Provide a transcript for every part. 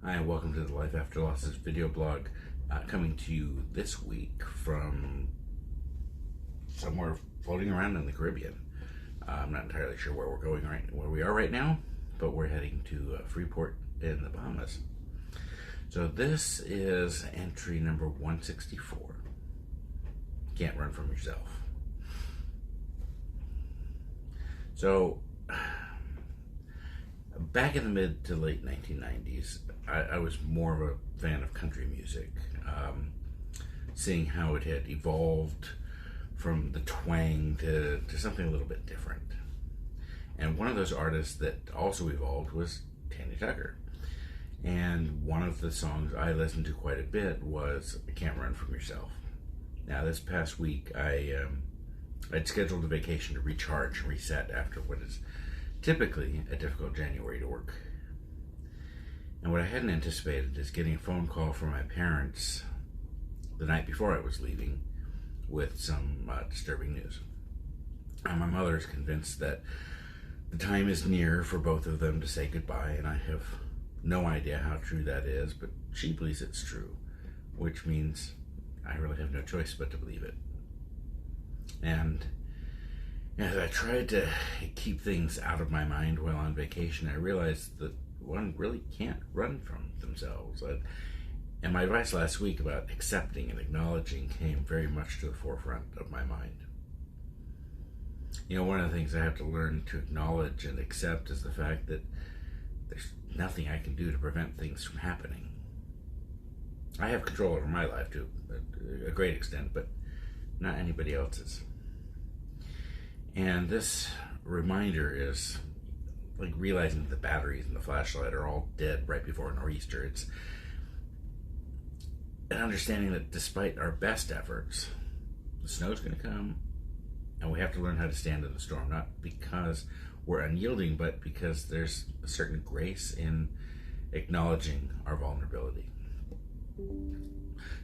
Hi, and welcome to the Life After Losses video blog, coming to you this week from somewhere floating around in the Caribbean. I'm not entirely sure where where we are right now, but we're heading to Freeport in the Bahamas. So this is entry number 164. Can't run from yourself. So back in the mid to late 1990s, I was more of a fan of country music, seeing how it had evolved from the twang to something a little bit different. And one of those artists that also evolved was Tanya Tucker. And one of the songs I listened to quite a bit was Can't Run From Yourself. Now, this past week, I'd scheduled a vacation to recharge and reset after what is typically a difficult January to work. And what I hadn't anticipated is getting a phone call from my parents the night before I was leaving with some disturbing news. My mother is convinced that the time is near for both of them to say goodbye, and I have no idea how true that is, but she believes it's true, which means I really have no choice but to believe it. And as I tried to keep things out of my mind while on vacation, I realized that one really can't run from themselves. And my advice last week about accepting and acknowledging came very much to the forefront of my mind. You know, one of the things I have to learn to acknowledge and accept is the fact that there's nothing I can do to prevent things from happening. I have control over my life to a great extent, but not anybody else's. And this reminder is like realizing the batteries in the flashlight are all dead right before nor'easter. It's an understanding that despite our best efforts, the snow's going to come, and we have to learn how to stand in the storm, not because we're unyielding, but because there's a certain grace in acknowledging our vulnerability.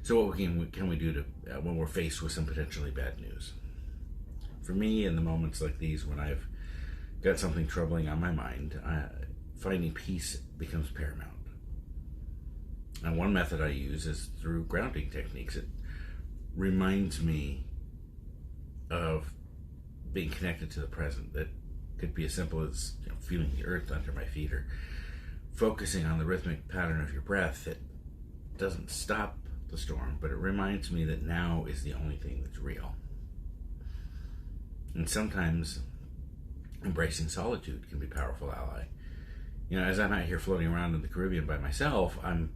So what can we do to when we're faced with some potentially bad news? For me, in the moments like these when I've got something troubling on my mind, finding peace becomes paramount. And one method I use is through grounding techniques. It reminds me of being connected to the present. That could be as simple as feeling the earth under my feet, or focusing on the rhythmic pattern of your breath. It doesn't stop the storm, but it reminds me that now is the only thing that's real. And sometimes embracing solitude can be a powerful ally. You know, as I'm out here floating around in the Caribbean by myself, I'm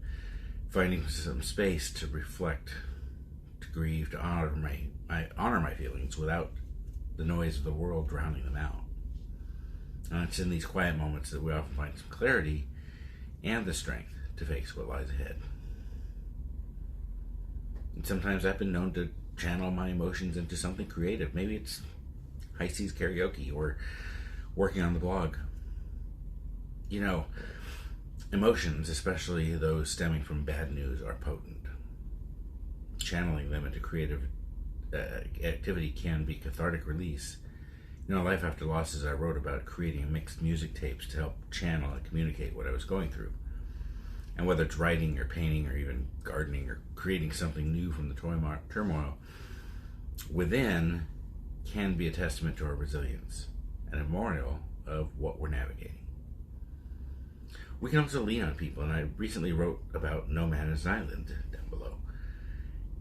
finding some space to reflect, to grieve, to honor my feelings without the noise of the world drowning them out. And it's in these quiet moments that we often find some clarity and the strength to face what lies ahead. And sometimes I've been known to channel my emotions into something creative. Maybe it's high seas karaoke or working on the blog. You know, emotions, especially those stemming from bad news, are potent. Channeling them into creative activity can be cathartic release. You know, Life After Losses, I wrote about creating mixed music tapes to help channel and communicate what I was going through. And whether it's writing or painting or even gardening or creating something new from the turmoil within can be a testament to our resilience and a memorial of what we're navigating. We can also lean on people, and I recently wrote about No Man is an Island down below.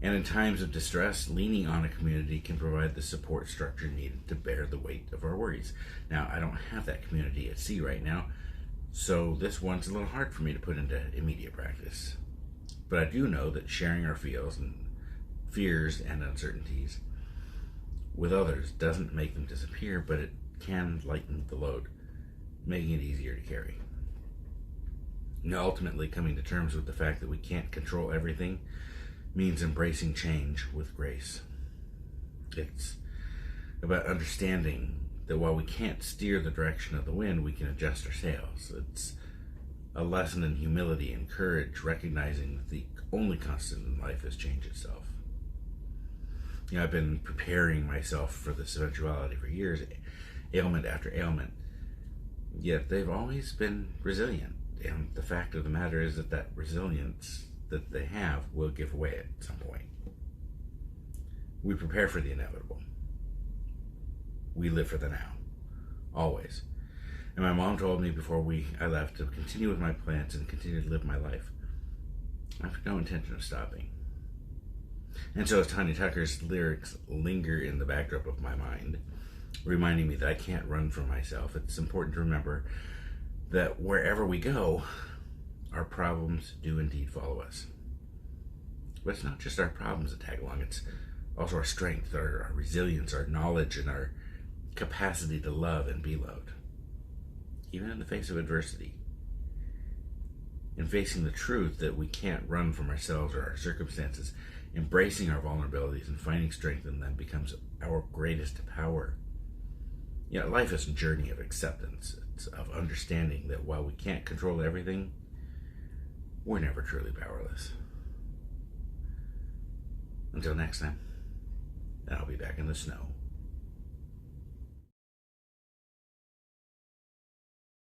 And in times of distress, leaning on a community can provide the support structure needed to bear the weight of our worries. Now, I don't have that community at sea right now, so this one's a little hard for me to put into immediate practice. But I do know that sharing our fears and uncertainties with others doesn't make them disappear, but it can lighten the load, making it easier to carry. You know, ultimately coming to terms with the fact that we can't control everything means embracing change with grace. It's about understanding that while we can't steer the direction of the wind, we can adjust our sails. It's a lesson in humility and courage, recognizing that the only constant in life is change itself. You know, I've been preparing myself for this eventuality for years, ailment after ailment, yet they've always been resilient. And the fact of the matter is that resilience that they have will give way at some point. We prepare for the inevitable. We live for the now. Always. And my mom told me before I left to continue with my plans and continue to live my life. I have no intention of stopping. And so as Tanya Tucker's lyrics linger in the backdrop of my mind, reminding me that I can't run from myself, it's important to remember that wherever we go, our problems do indeed follow us. But it's not just our problems that tag along, it's also our strength, our resilience, our knowledge, and our capacity to love and be loved, even in the face of adversity. In facing the truth that we can't run from ourselves or our circumstances, embracing our vulnerabilities and finding strength in them becomes our greatest power. Life is a journey of acceptance. It's of understanding that while we can't control everything, we're never truly powerless. Until next time, I'll be back in the snow.